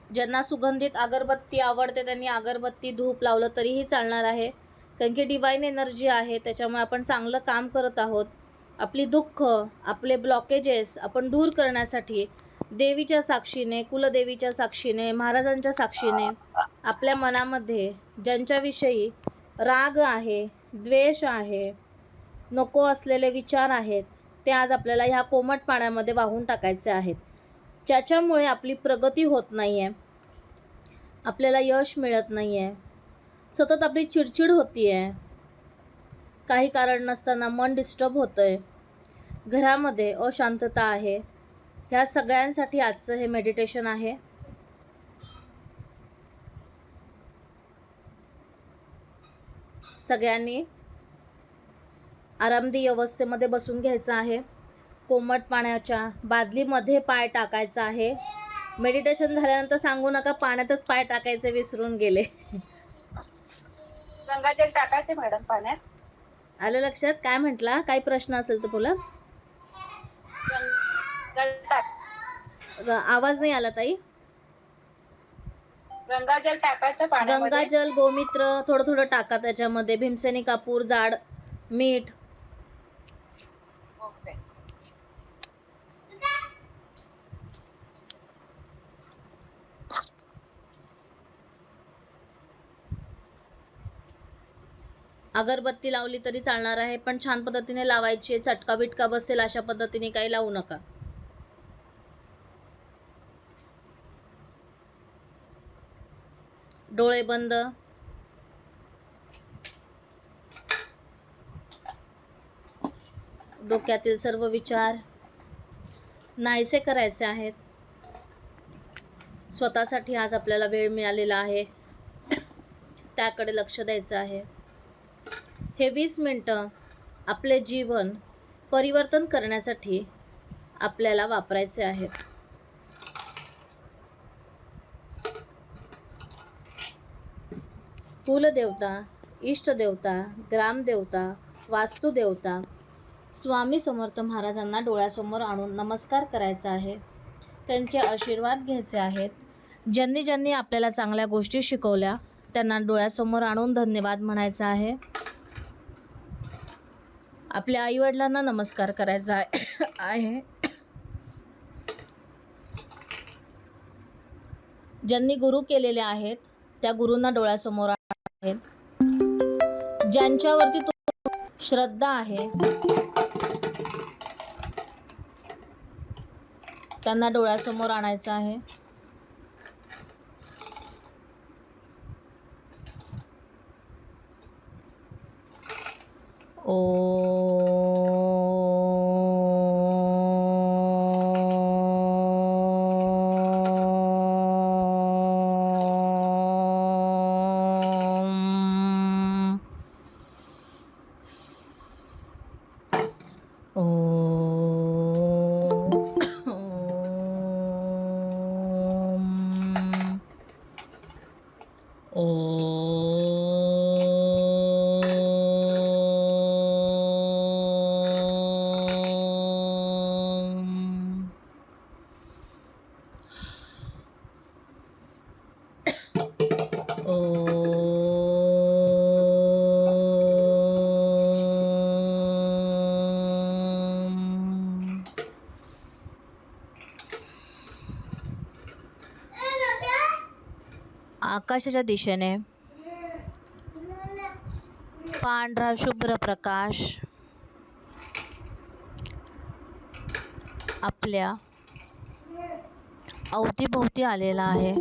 ज्यांना सुगंधित अगरबत्ती आवडते त्यांनी अगरबत्ती धूप लावलं तरीही चालणार आहे, कारण की डिवाइन एनर्जी आहे, त्याच्यामुळे आपण चांगलं काम करत आहोत. आपली दुःख, आपले ब्लॉकेजेस आपण दूर करण्यासाठी देवीच्या साक्षीने, कुलदेवीच्या साक्षीने, महाराजांच्या साक्षीने आपल्या मनामध्ये ज्यांच्याविषयी राग आहे, द्वेष आहे, नको असलेले विचार आहेत, ते आज आपल्याला ह्या कोमट पाण्यामध्ये वाहून टाकायचे आहेत. ज्याच्यामुळे आपली प्रगती होत नाही आहे, आपल्याला यश मिळत नाही आहे, सतत आपली चिडचिड होती आहे, काही कारण नसताना मन डिस्टर्ब होतं आहे, घरामध्ये अशांतता आहे. ह्या सगळ्यांसाठी आजचं हे मेडिटेशन आहे. सगळ्यांनी आरामदायी अवस्थेमध्ये बसून घ्यायचं आहे. कोमट पाण्याच्या बादलीमध्ये पाय टाकायचा आहे. मेडिटेशन झाल्यानंतर सांगू नका पाण्यातच पाय टाकायचे विसरून गेले. गंगाजल टाकायचे मॅडम पाण्यात. आलं लक्षात? काय म्हटला? काही प्रश्न असेल तर बोला. आवाज नाही आला ताई. गंगाजल टाकायचं पाण्यामध्ये. गंगाजल, गोमित्र थोडं थोडं टाका त्याच्यामध्ये, भीमसेनी कापूर, जाड मीठ. ओके. अगरबत्ती लावली तरी चालणार आहे, पण छान पद्धतीने लावायची. चटका बिटका बसेल अशा पद्धतीने काही लावू नका. डोळे बंद. डोक्यातील सर्व विचार नाहीसे करायचे आहेत. स्वतःसाठी आज आपल्याला वेळ मिळालेला आहे, त्याकडे लक्ष द्यायचं आहे. हे 20 मिनिटं आपले जीवन परिवर्तन करण्यासाठी आपल्याला वापरायचे आहेत. कुलदेवता, इष्टदेवता, ग्रामदेवता, वास्तुदेवता, स्वामी समर्थ महाराजांना डोळ्यासमोर आणून नमस्कार करायचा आहे. त्यांचे आशीर्वाद घ्यायचे आहेत. ज्यांनी ज्यांनी आपल्याला चांगल्या गोष्टी शिकवल्या त्यांना डोळ्यासमोर आणून धन्यवाद म्हणायचा आहे. आपल्या आईवडिलांना नमस्कार करायचा आहे. ज्यांनी गुरु केलेले आहेत त्या गुरूंना डोळ्यासमोर आहेत. ज्यांच्यावरती श्रद्धा आहे त्यांना डोळ्यासमोर आणायचं आहे. आकाशाच्या दिशेने पांढरा शुभ्र प्रकाश आपल्या अवतीभोवती आलेला आहे.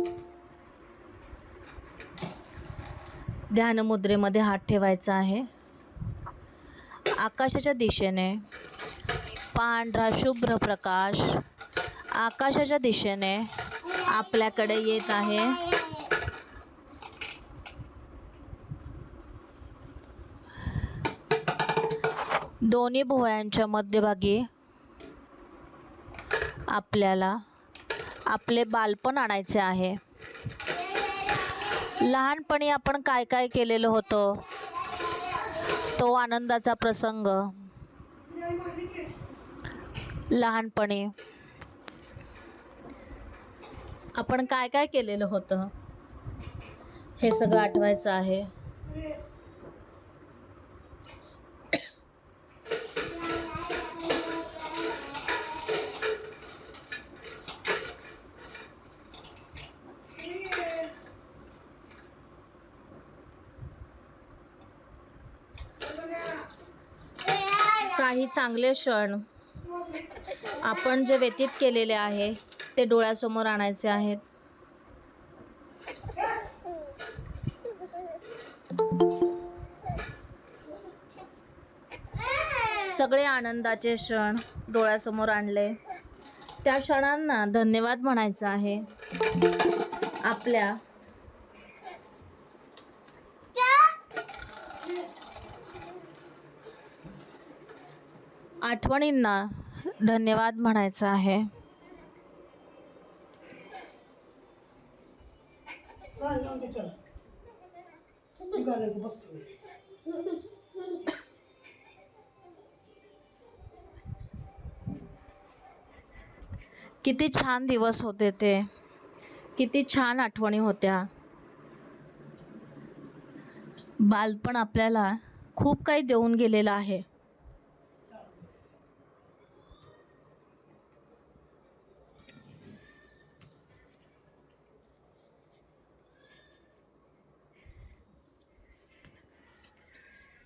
ध्यान मुद्रेमध्ये हात ठेवायचा आहे. आकाशाच्या दिशेने पांढरा शुभ्र प्रकाश आकाशाच्या दिशेने आपल्याकडे येत आहे. दोन्ही भुवयांच्या मध्यभागी आपल्याला आपले बालपण आणायचे आहे. लहानपणी आपण काय काय केलेलं होतं, तो आनंदाचा प्रसंग. लहानपणी आपण काय काय केलेलं होतं हे सगळं आठवायचं आहे. काही चांगले क्षण आपण जे व्यतीत केलेले आहे ते डोळ्यासमोर आणायचे आहेत. सगळे आनंदाचे क्षण डोळ्यासमोर आणले. त्या क्षणांना धन्यवाद म्हणायचं आहे. आपल्या आठवणींना धन्यवाद म्हणायचा आहे. किती छान दिवस होते ते, किती छान आठवणी होत्या. बालपण आपल्याला खूप काही देऊन गेलेलं आहे.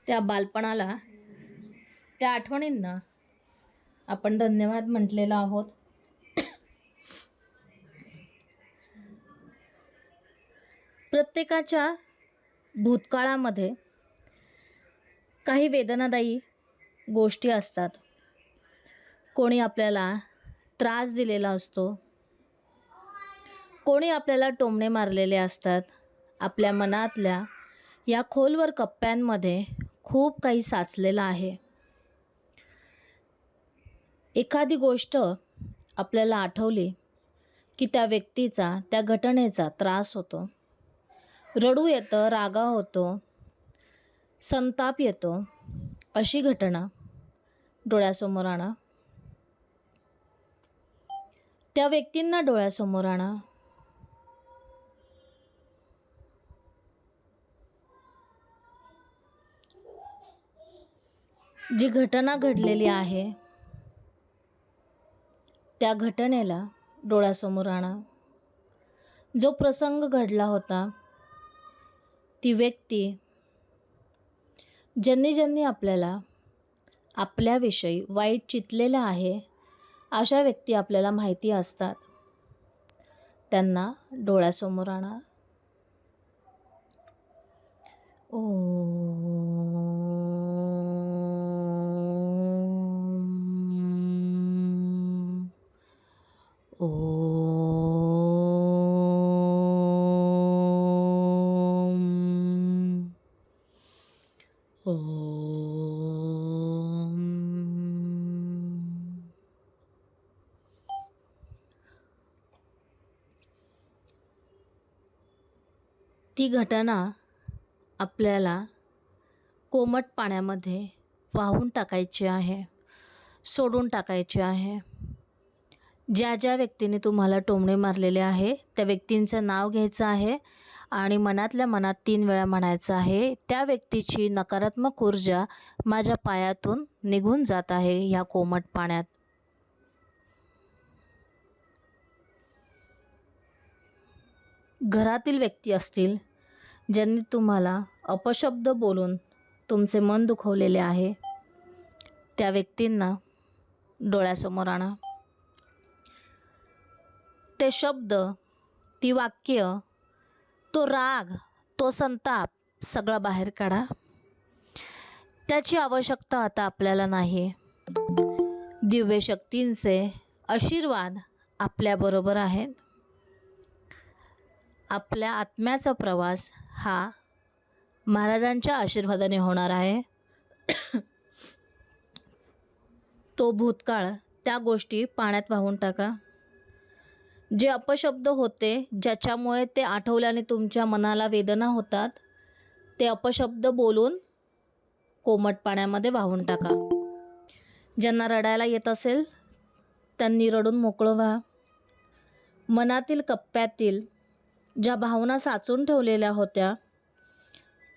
त्या बालपणाला, त्या आठवणींना आपण धन्यवाद म्हटलेलो आहोत. प्रत्येकाच्या भूतकाळामध्ये काही वेदनादायी गोष्टी असतात. कोणी आपल्याला त्रास दिलेला असतो, कोणी आपल्याला टोमणे मारलेले असतात. आपल्या मनातल्या या खोलवर कप्प्यांमध्ये खूप काही साचलेलं आहे. एखादी गोष्ट आपल्याला आठवली की त्या व्यक्तीचा, त्या घटनेचा त्रास होतो. रडू येतं, रागा होतो, संताप येतो. अशी घटना डोळ्यासमोर आणा. त्या व्यक्तींना डोळ्यासमोर आणा. जी घटना घडलेली आहे त्या घटनेला डोळ्यासमोर आणा. जो प्रसंग घडला होता, ती व्यक्ती, ज्यांनी आपल्याला आपल्याविषयी वाईट चितलेलं आहे, अशा व्यक्ती आपल्याला माहिती असतात. त्यांना डोळ्यासमोर आणा. ती घटना आपल्याला कोमट पाण्यामध्ये वाहून टाकायची आहे, सोडून टाकायची आहे. ज्या व्यक्तीने तुम्हाला टोमणे मारलेले आहे त्या व्यक्तींचं नाव घ्यायचं आहे आणि मनातल्या मनात 3 वेळा म्हणायचं आहे, त्या व्यक्तीची नकारात्मक ऊर्जा माझ्या पायातून निघून जात आहे ह्या कोमट पाण्यात. घरातील व्यक्ती असतील ज्यांनी तुम्हाला अपशब्द बोलून तुमचे मन दुखवलेले आहे, त्या व्यक्तींना डोळ्यासमोर आणा. ते शब्द, ती वाक्य, तो राग, तो संताप सगळा बाहेर काढा. त्याची आवश्यकता आता आपल्याला नाही. दिव्य शक्तींचे आशीर्वाद आपल्याबरोबर आहेत. आपल्या आत्म्याचा प्रवास हा महाराजांच्या आशीर्वादाने होणार आहे. तो भूतकाळ, त्या गोष्टी पाण्यात वाहून टाका. जे अपशब्द होते, ज्याच्यामुळे ते आठवल्याने तुमच्या मनाला वेदना होतात, ते अपशब्द बोलून कोमट पाण्यामध्ये वाहून टाका. ज्यांना रडायला येत असेल त्यांनी रडून मोकळं व्हा. मनातील कप्प्यातील ज्या भावना साचून ठेवलेल्या होत्या,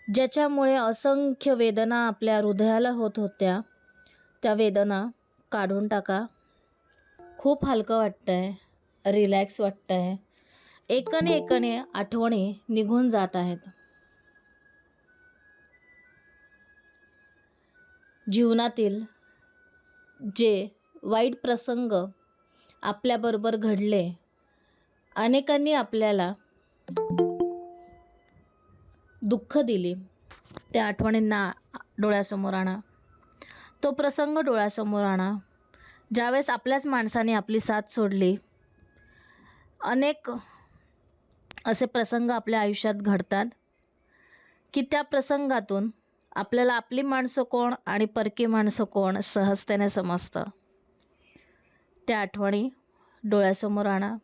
ज्याच्यामुळे असंख्य वेदना आपल्या हृदयाला होत होत्या, त्या वेदना काढून टाका. खूप हलकं वाटतंय, रिलॅक्स वाटतंय. एकने आठवणी निघून जात आहेत. जीवनातील जे वाईट प्रसंग आपल्याबरोबर घडले, अनेकांनी आपल्याला दुःख दिली, त्या आठवणींना डोळ्यासमोर आणा. तो प्रसंग डोळ्यासमोर आणा ज्यावेळेस आपल्याच माणसाने आपली साथ सोडली. अनेक असे प्रसंग आपल्या आयुष्यात घडतात की त्या प्रसंगातून आपल्याला आपली माणसं कोण आणि परकी माणसं कोण सहजतेने समजतं. त्या आठवणी डोळ्यासमोर आणा.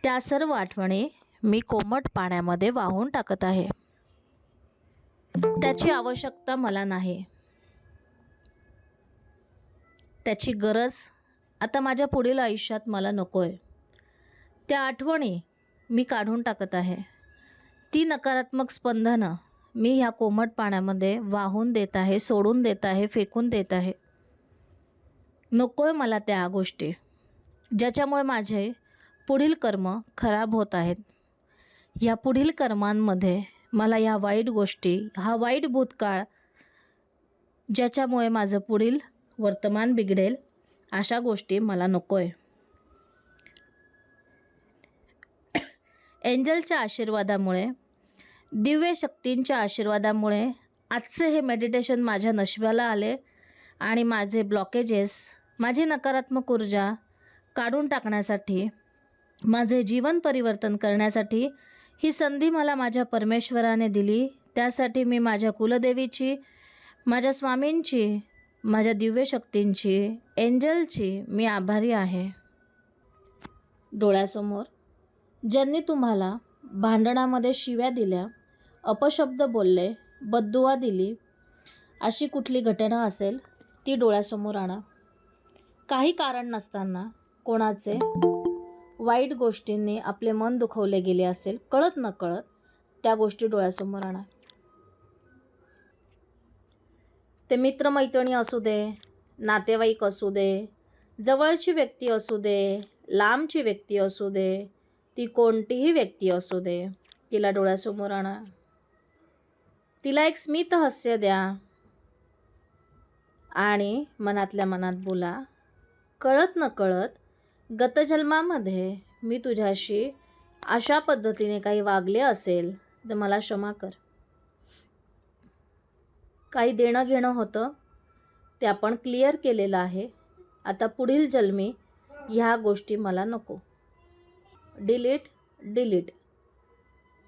त्या सर्व आठवणी मी कोमट पाण्यामध्ये वाहून टाकत आहे. त्याची आवश्यकता मला नाही. त्याची गरज आता माझ्या पुढील आयुष्यात मला नकोय. त्या आठवणी मी काढून टाकत आहे. ती नकारात्मक स्पंदनं मी ह्या कोमट पाण्यामध्ये वाहून देत आहे, सोडून देत आहे, फेकून देत आहे. नकोय मला त्या गोष्टी ज्याच्यामुळे माझे पुढील कर्म खराब होत आहेत. या पुढील कर्मांमध्ये मला ह्या वाईट गोष्टी, हा वाईट भूतकाळ ज्याच्यामुळे माझं पुढील वर्तमान बिघडेल, अशा गोष्टी मला नकोय. एंजलच्या आशीर्वादामुळे, दिव्य शक्तींच्या आशीर्वादामुळे आजचे हे मेडिटेशन माझ्या नशिबाला आले आणि माझे ब्लॉकेजेस, माझी नकारात्मक ऊर्जा काढून टाकण्यासाठी, माझे जीवन परिवर्तन करण्यासाठी ही संधी मला माझ्या परमेश्वराने दिली. त्यासाठी मी माझ्या कुलदेवीची, माझ्या स्वामींची, माझ्या दिव्य शक्तींची, एंजलची मी आभारी आहे. डोळ्यासमोर ज्यांनी तुम्हाला भांडणामध्ये शिव्या दिल्या, अपशब्द बोलले, बद्दुआ दिली, अशी कुठली घटना असेल ती डोळ्यासमोर आणा. काही कारण नसताना कोणाचे वाईट गोष्टींनी आपले मन दुखवले गेले असेल, कळत नकळत, त्या गोष्टी डोळ्यासमोर आणा. ते मित्रमैत्रिणी असू दे, नातेवाईक असू दे, जवळची व्यक्ती असू दे, लांबची व्यक्ती असू दे, ती कोणतीही व्यक्ती असू दे, तिला डोळ्यासमोर आणा. तिला एक स्मित हास्य द्या आणि मनातल्या मनात बोला, कळत नकळत गतजन्मामध्ये मी तुझ्याशी अशा पद्धतीने काही वागले असेल तर मला क्षमा कर. काही देणं घेणं होतं ते आपण क्लिअर केलेलं आहे. आता पुढील जन्मी ह्या गोष्टी मला नको. डिलीट.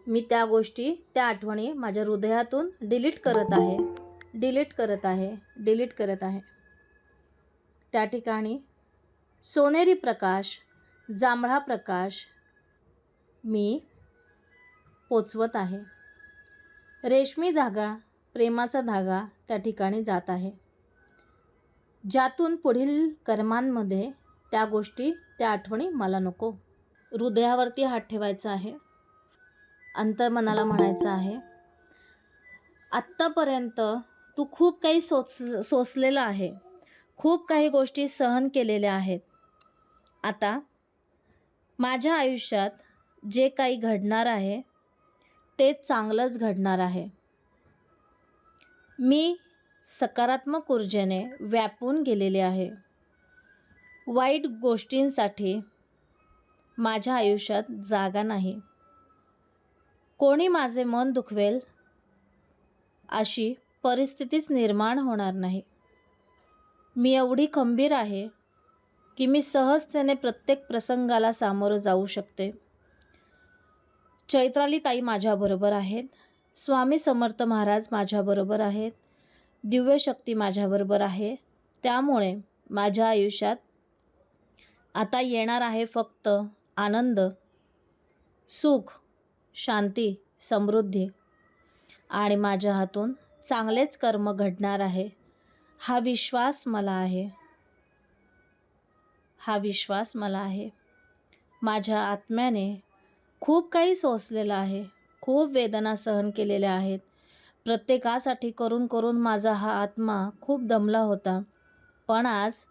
मी त्या गोष्टी, त्या आठवणी माझ्या हृदयातून डिलीट करत आहे. त्या ठिकाणी सोनेरी प्रकाश, जांभळा प्रकाश मी पोचवत आहे. रेशमी धागा, प्रेमाचा धागा त्या ठिकाणी जात आहे, ज्यातून पुढील कर्मांमध्ये त्या गोष्टी, त्या आठवणी मला नको. हृदयावरती हात ठेवायचा आहे. अंतर्मनाला म्हणायचं आहे, आत्तापर्यंत तू खूप काही सोसलेलं आहे, खूप काही गोष्टी सहन केलेल्या आहेत. आता माझ्या आयुष्यात जे काही घडणार आहे ते चांगलंच घडणार आहे. मी सकारात्मक ऊर्जेने व्यापून गेलेले आहे. वाईट गोष्टींसाठी माझ्या आयुष्यात जागा नाही. कोणी माझे मन दुखवेल अशी परिस्थितीच निर्माण होणार नाही. मी एवढी खंबीर आहे की मी सहजतेने प्रत्येक प्रसंगाला सामोरं जाऊ शकते. चैत्राली ताई माझ्याबरोबर आहेत, स्वामी समर्थ महाराज माझ्याबरोबर आहेत, दिव्य शक्ती माझ्याबरोबर आहे. त्यामुळे माझ्या आयुष्यात आता येणार आहे फक्त आनंद, सुख, शांती, समृद्धी आणि माझ्या हातून चांगलेच कर्म घडणार आहे. हा विश्वास मला आहे. हा विश्वास मला आहे. माझ्या आत्म्याने खूप काही सोसलेलं आहे, खूप वेदना सहन केलेल्या आहेत. प्रत्येकासाठी करून करून माझा हा आत्मा खूप दमला होता. पण आज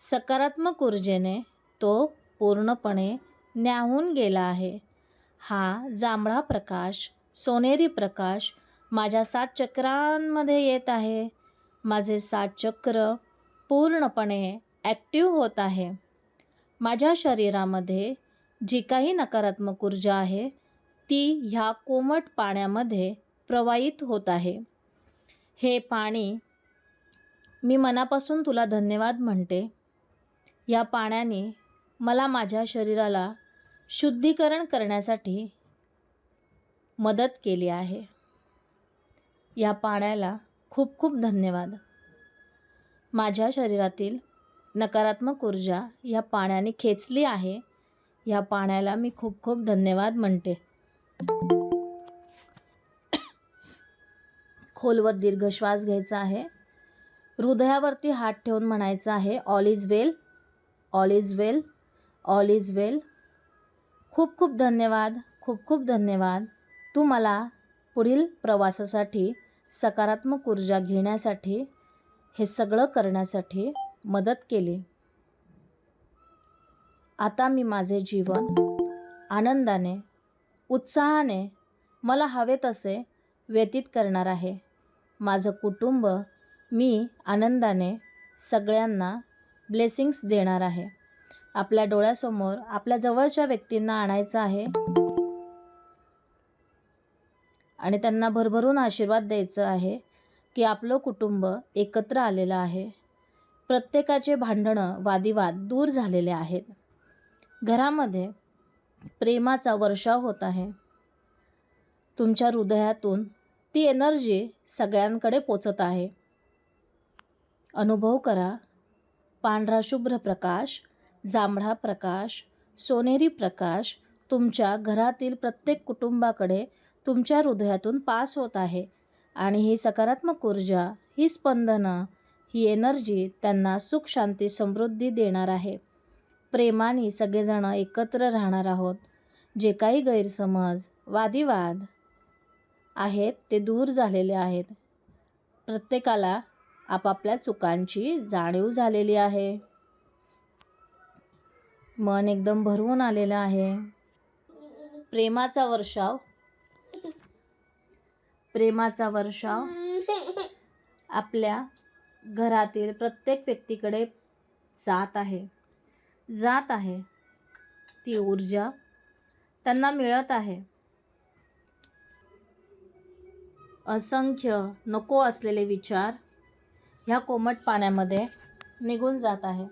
सकारात्मक ऊर्जेने तो पूर्णपणे न्याहून गेला आहे. हा जांभळा प्रकाश, सोनेरी प्रकाश माझ्या 7 चक्रांमध्ये येत आहे. माझे 7 चक्र पूर्णपणे ॲक्टिव्ह होत आहे. माझ्या शरीरामध्ये जी काही नकारात्मक ऊर्जा आहे ती ह्या कोमट पाण्यामध्ये प्रवाहित होत आहे. हे पाणी मी मनापासून तुला धन्यवाद म्हणते. या पाण्याने मला माझ्या शरीराला शुद्धीकरण करण्यासाठी मदत केली आहे. या पाण्याला खूप खूप धन्यवाद. माझ्या शरीरातील नकारात्मक ऊर्जा या पाण्याने खेचली आहे. या पाण्याला मी खूप खूप धन्यवाद म्हणते. खोलवर दीर्घ श्वास घ्यायचा आहे. हृदयावरती हात ठेवून म्हणायचं आहे, all is well, all is well, all is well. खूप खूप धन्यवाद, खूप खूप धन्यवाद. तू मला पुढील प्रवासासाठी सकारात्मक ऊर्जा घेण्यासाठी, हे सगळं करण्यासाठी मदत केली. आता मी माझे जीवन आनंदाने, उत्साहाने मला हवे तसे व्यतीत करणार आहे. माझं कुटुंब मी आनंदाने सगळ्यांना ब्लेसिंग्स देणार आहे. आपल्या डोळ्यासमोर आपल्या जवळच्या व्यक्तींना आणायचं आहे आणि त्यांना भरभरून आशीर्वाद द्यायचं आहे की आपलं कुटुंब एकत्र आलेलं आहे. प्रत्येकाचे भांडणं, वादिवाद दूर झालेले आहेत. घरामध्ये प्रेमाचा वर्षाव होत आहे. तुमच्या हृदयातून ती एनर्जी सगळ्यांकडे पोचत आहे. अनुभव करा. पांढरा शुभ्र प्रकाश, जांभळा प्रकाश, सोनेरी प्रकाश तुमच्या घरातील प्रत्येक कुटुंबाकडे तुमच्या हृदयातून पास होत आहे आणि ही सकारात्मक ऊर्जा, ही स्पंदनं, ही एनर्जी त्यांना सुख, शांती, समृद्धी देणार आहे. प्रेमाने सगळेजण एकत्र राहणार आहोत. जे काही गैरसमज, वादिवाद आहेत ते दूर झालेले आहेत. प्रत्येकाला आपापल्या चुकांची जाणीव झालेली आहे. मन एकदम भरवून आलेलं आहे. प्रेमाचा वर्षाव, प्रेमाचा वर्षाव आपल्या घरातील प्रत्येक व्यक्तीकडे जात आहे, जात आहे. ती ऊर्जा त्यांना मिळत आहे. असंख्य नको असलेले विचार ह्या कोमट पाण्यामध्ये निघून जात आहे.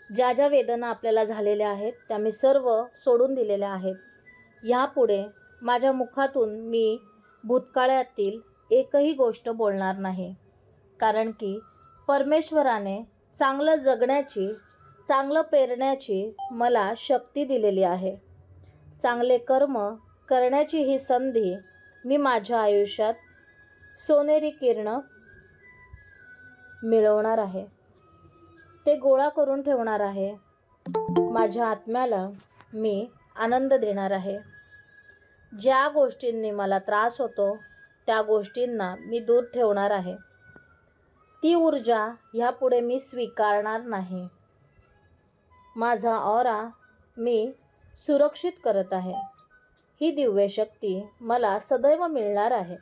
ज्या ज्या वेदना आपल्याला झालेल्या आहेत त्या मी सर्व सोडून दिलेल्या आहेत. यापुढे माझ्या मुखातून मी भूतकाळातील एकही गोष्ट बोलणार नाही. कारण की परमेश्वराने चांगलं जगण्याची, चांगलं पेरण्याची मला शक्ती दिलेली आहे. चांगले कर्म करण्याची ही संधी मी माझ्या आयुष्यात सोनेरी किरणं मिळवणार आहे. ते गोळा करून ठेवणार आहे. माझ्या आत्म्याला मी आनंद देणार आहे. ज्या गोष्टींनी मला त्रास होतो त्या गोष्टींना मी दूर ठेवणार आहे. ती ऊर्जा ह्यापुढे मी स्वीकारणार नाही. माझा ऑरा मी सुरक्षित करत आहे. ही दिव्य शक्ती मला सदैव मिळणार आहे.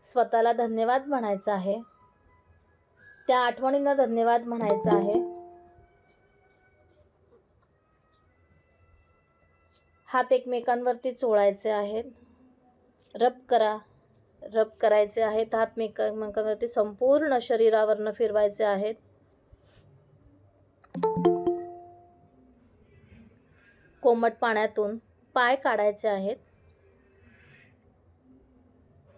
स्वतःला धन्यवाद म्हणायचा आहे. त्या आठवणींना धन्यवाद म्हणायचा आहे. हात एकमेकांवरती चोळायचे आहेत. रब करा, रब करायचे आहेत. हात एकमेकांवरती संपूर्ण शरीरावरनं फिरवायचे आहेत. कोमट पाण्यातून पाय काढायचे आहेत.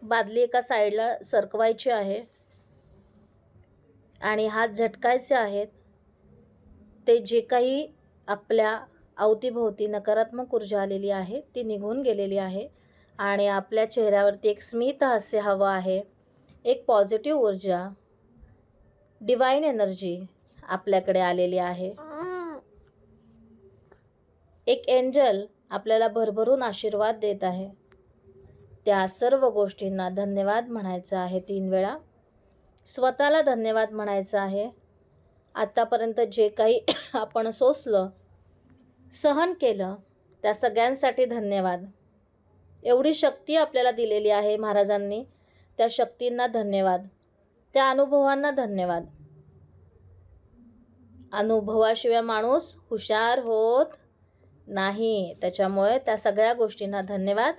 बादली एका साईडला सरकवायची आहे आणि हात झटकायचे आहेत. ते जे काही आपल्या अवतीभोवती नकारात्मक ऊर्जा आलेली आहे ती निघून गेलेली आहे आणि आपल्या चेहऱ्यावरती एक स्मित हास्य हवं आहे. एक पॉझिटिव्ह ऊर्जा, डिवाइन एनर्जी आपल्याकडे आलेली आहे. एक एंजल आपल्याला भरभरून आशीर्वाद देत आहे. त्या सर्व गोष्टींना धन्यवाद म्हणायचं आहे 3 वेळा. स्वतःला धन्यवाद म्हणायचं आहे. आत्तापर्यंत जे काही आपण सोसलं, सहन केलं, त्या सगळ्यांसाठी धन्यवाद. एवढी शक्ती आपल्याला दिलेली आहे महाराजांनी. त्या शक्तींना धन्यवाद. त्या अनुभवांना धन्यवाद. अनुभवाशिवाय माणूस हुशार होत नाही. त्याच्यामुळे त्या सगळ्या गोष्टींना धन्यवाद.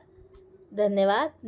धन्यवाद.